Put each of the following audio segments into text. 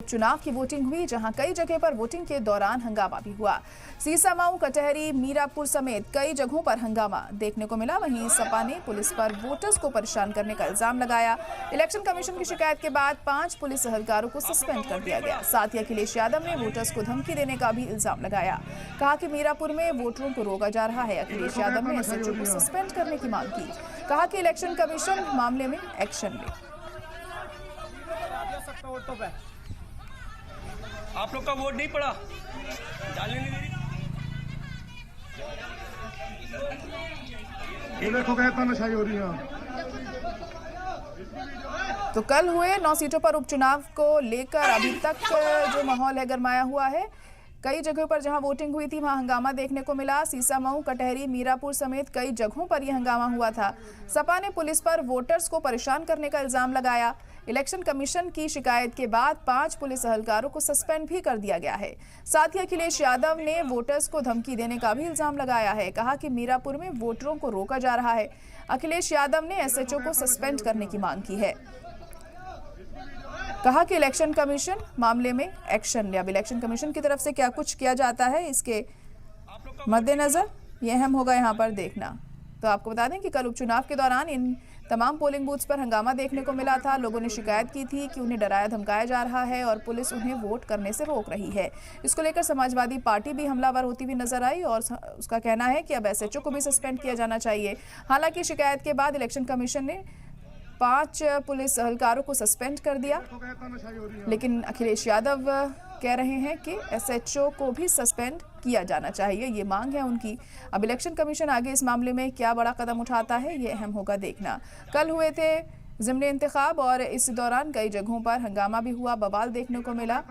चुनाव की वोटिंग हुई, जहां कई जगह पर वोटिंग के दौरान हंगामा भी हुआ। सीसामाऊ, कटहरी, मीरापुर समेत कई जगहों पर हंगामा देखने को मिला। वहीं सपा ने पुलिस पर वोटर्स को परेशान करने का इल्जाम लगाया। इलेक्शन कमीशन की शिकायत के बाद 5 पुलिस एहलकारों को सस्पेंड कर दिया गया। साथ ही अखिलेश यादव ने वोटर्स को धमकी देने का भी इल्जाम लगाया। कहा कि मीरापुर में वोटरों को रोका जा रहा है। अखिलेश यादव ने एसएचओ को सस्पेंड करने की मांग की। कहा कि इलेक्शन कमीशन मामले में एक्शन ले। आप लोग का वोट नहीं पड़ा, डालने नहीं दे ये देखो कहता नशाई हो रही है। तो कल हुए 9 सीटों पर उपचुनाव को लेकर अभी तक जो माहौल है गरमाया हुआ है। कई जगहों पर जहां वोटिंग हुई थी वहां हंगामा देखने को मिला। सीसामाऊ, कटहरी, मीरापुर समेत कई जगहों पर यह हंगामा हुआ था। सपा ने पुलिस पर वोटर्स को परेशान करने का इल्जाम लगाया। इलेक्शन कमीशन की शिकायत के बाद 5 पुलिस एहलकारों को सस्पेंड भी कर दिया गया है। साथ ही अखिलेश यादव ने वोटर्स को धमकी देने का भी इल्जाम लगाया है। कहा कि मीरापुर में वोटरों को रोका जा रहा है। अखिलेश यादव ने एसएचओ को सस्पेंड करने की मांग की है। कहा कि इलेक्शन कमीशन मामले में एक्शन ले। अब इलेक्शन कमीशन की तरफ से क्या कुछ किया जाता है, इसके मद्देनजर ये अहम होगा यहाँ पर देखना। तो आपको बता दें कि कल उपचुनाव के दौरान इन तमाम पोलिंग बूथ्स पर हंगामा देखने को मिला था। लोगों ने शिकायत की थी कि उन्हें डराया धमकाया जा रहा है और पुलिस उन्हें वोट करने से रोक रही है। इसको लेकर समाजवादी पार्टी भी हमलावर होती हुई नजर आई और उसका कहना है कि अब एसएचओ को भी सस्पेंड किया जाना चाहिए। हालांकि शिकायत के बाद इलेक्शन कमीशन ने 5 पुलिस एहलकारों को सस्पेंड कर दिया, लेकिन अखिलेश यादव कह रहे हैं कि एसएचओ को भी सस्पेंड किया जाना चाहिए। ये मांग है उनकी। अब इलेक्शन कमीशन आगे इस मामले में क्या बड़ा कदम उठाता है, ये अहम होगा देखना। कल हुए थे ज़िमनी इंतखाब और इस दौरान कई जगहों पर हंगामा भी हुआ, बवाल देखने को मिला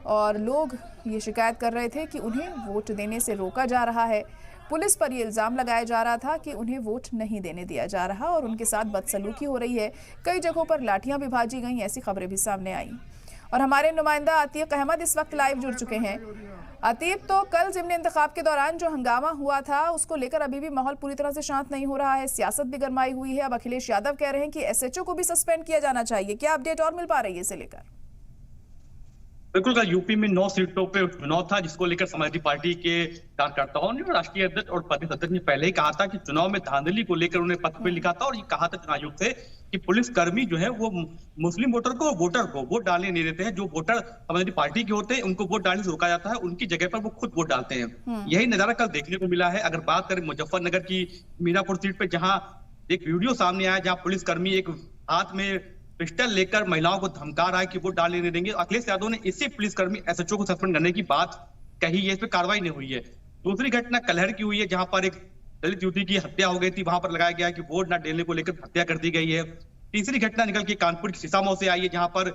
और लोग ये शिकायत कर रहे थे कि उन्हें वोट देने से रोका जा रहा है। पुलिस पर यह इल्जाम लगाया जा रहा था कि उन्हें वोट नहीं देने दिया जा रहा और उनके साथ बदसलूकी हो रही है। कई जगहों पर लाठियां भी भाजी गई, ऐसी खबरें भी सामने आई। और हमारे नुमाइंदा अतीक अहमद इस वक्त लाइव जुड़ चुके हैं। अतीक, तो कल ज़िमनी इंतखाब के दौरान जो हंगामा हुआ था उसको लेकर अभी भी माहौल पूरी तरह से शांत नहीं हो रहा है, सियासत भी गरमाई हुई है। अब अखिलेश यादव कह रहे हैं कि एसएचओ को भी सस्पेंड किया जाना चाहिए। क्या अपडेट और मिल पा रही है इसे लेकर? बिल्कुल, यूपी में 9 सीटों पे चुनाव था, जिसको लेकर समाजवादी पार्टी के कार्यकर्ताओं ने और राष्ट्रीय अध्यक्ष और प्रदेश अध्यक्ष ने पहले ही कहा था कि चुनाव में धांधली को लेकर उन्हें पत्र पे लिखा था और ये कहा था चुनाव आयोग से कि पुलिसकर्मी जो है वो मुस्लिम वोटर को वोट डालने नहीं देते हैं। जो वोटर समाजवादी पार्टी के होते हैं उनको वोट डालने से रोका जाता है, उनकी जगह पर वो खुद वोट डालते हैं। यही नजारा कल देखने को मिला है। अगर बात करें मुजफ्फरनगर की मीरापुर सीट पे, जहां एक वीडियो सामने आया जहां पुलिसकर्मी एक हाथ में पिस्टल लेकर महिलाओं को धमका रहा है कि वोट डालने नहीं देंगे। अखिलेश यादव ने इसी पुलिसकर्मी एसएचओ को सस्पेंड करने की बात कही है, इस पर कार्रवाई नहीं हुई है। दूसरी घटना कलहर की हुई है, जहां पर एक दलित युवती की हत्या हो गई थी, वहां पर लगाया गया कि वोट न देने को लेकर हत्या कर दी गई है। तीसरी घटना निकल के कानपुर की सीसामाऊ से आई है, जहां पर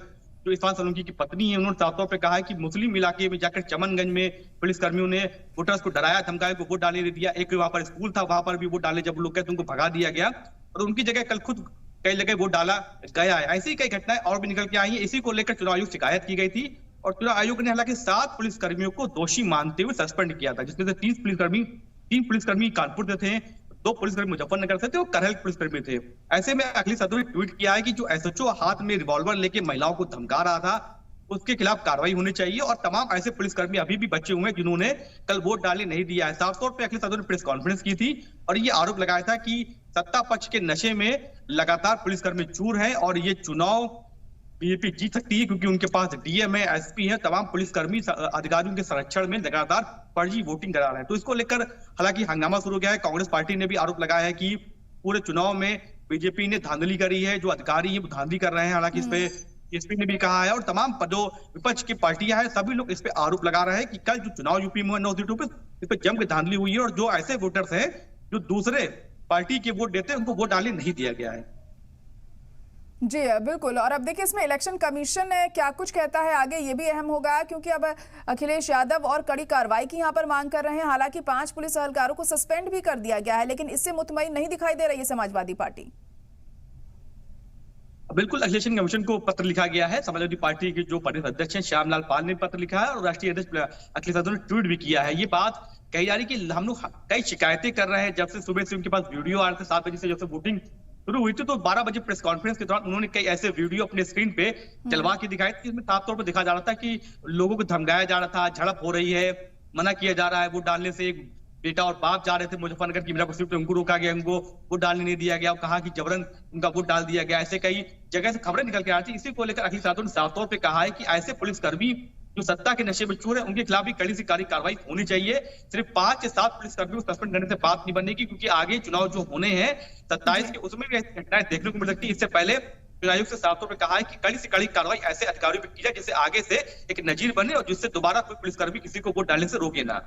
जो इरफान सोलंकी की पत्नी है उन्होंने साफ तौर पर कहा है कि मुस्लिम इलाके में जाकर चमनगंज में पुलिसकर्मियों ने वोटर्स को डराया धमकाया को वोट डालने नहीं दिया। एक वहां पर स्कूल था, वहां पर भी वोट डाले जब लोग गए तो उनको भगा दिया गया और उनकी जगह कल खुद कई जगह वोट डाला गया है। ऐसी कई घटनाएं और भी निकल के आई है। इसी को लेकर चुनाव आयोग शिकायत की गई थी और चुनाव आयोग ने हालांकि 7 पुलिसकर्मियों को दोषी मानते हुए सस्पेंड किया था, जिसमें से 3 पुलिसकर्मी कानपुर से थे, 2 पुलिसकर्मी मुजफ्फरनगर से थे और करहल पुलिसकर्मी थे। ऐसे में अखिलेश यादव ने ट्वीट किया है कि जो एसएचओ हाथ में रिवॉल्वर लेके महिलाओं को धमका रहा था उसके खिलाफ कार्रवाई होनी चाहिए और तमाम ऐसे पुलिसकर्मी अभी भी बचे हुए हैं जिन्होंने कल वोट डालने नहीं दिया है। साफ तौर पर अखिलेश यादव ने प्रेस कॉन्फ्रेंस की थी और ये आरोप लगाया था कि सत्ता पक्ष के नशे में लगातार पुलिसकर्मी चूर हैं और ये चुनाव बीजेपी जीत सकती है क्योंकि उनके पास डीएम है, एसपी है, तमाम पुलिसकर्मी अधिकारियों के संरक्षण में लगातार फर्जी वोटिंग करा रहे हैं। तो इसको लेकर हालांकि हंगामा शुरू हो गया है। कांग्रेस पार्टी ने भी आरोप लगाया है कि पूरे चुनाव में बीजेपी ने धांधली करी है, जो अधिकारी है वो धांधली कर रहे हैं। हालांकि इस पे एसपी ने भी कहा है और तमाम जो विपक्ष की पार्टियां हैं सभी लोग इस पे आरोप लगा रहे हैं कि कल जो चुनाव यूपी में 9 सीटों पे इस पे जम के धांधली हुई है और जो ऐसे वोटर्स हैं जो दूसरे पार्टी के वोट देते हैं उनको वोट डालने नहीं दिया गया है। जी बिल्कुल। और अब देखिए इसमें इलेक्शन कमीशन क्या कुछ कहता है आगे, ये भी अहम होगा क्योंकि अब अखिलेश यादव और कड़ी कार्रवाई की यहाँ पर मांग कर रहे हैं। हालांकि 5 पुलिस एहलकारों को सस्पेंड भी कर दिया गया है, लेकिन इससे मुतमईन नहीं दिखाई दे रही है समाजवादी पार्टी। बिल्कुल, इलेक्शन कमीशन को पत्र लिखा गया है। समाजवादी पार्टी के जो प्रदेश अध्यक्ष हैं श्यामलाल पाल ने पत्र लिखा है और राष्ट्रीय अध्यक्ष अखिलेश यादव ने ट्वीट भी किया है। ये बात कही जा रही है कि हम लोग कई शिकायतें कर रहे हैं, जब से सुबह से उनके पास वीडियो आ रहे थे 7 बजे से जब से वोटिंग शुरू हुई थी तो 12 बजे प्रेस कॉन्फ्रेंस के दौरान उन्होंने कई ऐसे वीडियो अपने स्क्रीन पे चलवा के दिखाए थे, जिसमें साफ तौर पर दिखा जा रहा था कि लोगों को धमकाया जा रहा था, झड़प हो रही है, मना किया जा रहा है वोट डालने से। एक बेटा और बाप जा रहे थे मुजफ्फरनगर की मीरापुर सीट पे, उनको रोका गया, उनको वोट डालने नहीं दिया गया, कहा कि जबरन उनका वोट डाल दिया गया। ऐसे कई जगह से खबरें निकल के आ रही थी। इसी को लेकर अखिलेश यादव ने साफ तौर पर कहा है कि ऐसे पुलिसकर्मी जो सत्ता के नशे में चूर है, उनके खिलाफ भी कड़ी से कड़ी कार्रवाई होनी चाहिए। सिर्फ 5 या 7 पुलिसकर्मियों को सस्पेंड करने से बात नहीं बनेगी, क्योंकि आगे चुनाव जो होने हैं 27 के, उसमें भी ऐसी घटनाएं देखने को मिल सकती है। इससे पहले चुनाव आयोग से साफ तौर पर कहा है कि कड़ी से कड़ी कार्रवाई ऐसे अधिकारियों पर की जाए जिससे आगे से एक नजीर बने और जिससे दोबारा कोई पुलिसकर्मी किसी को वोट डालने से रोके ना।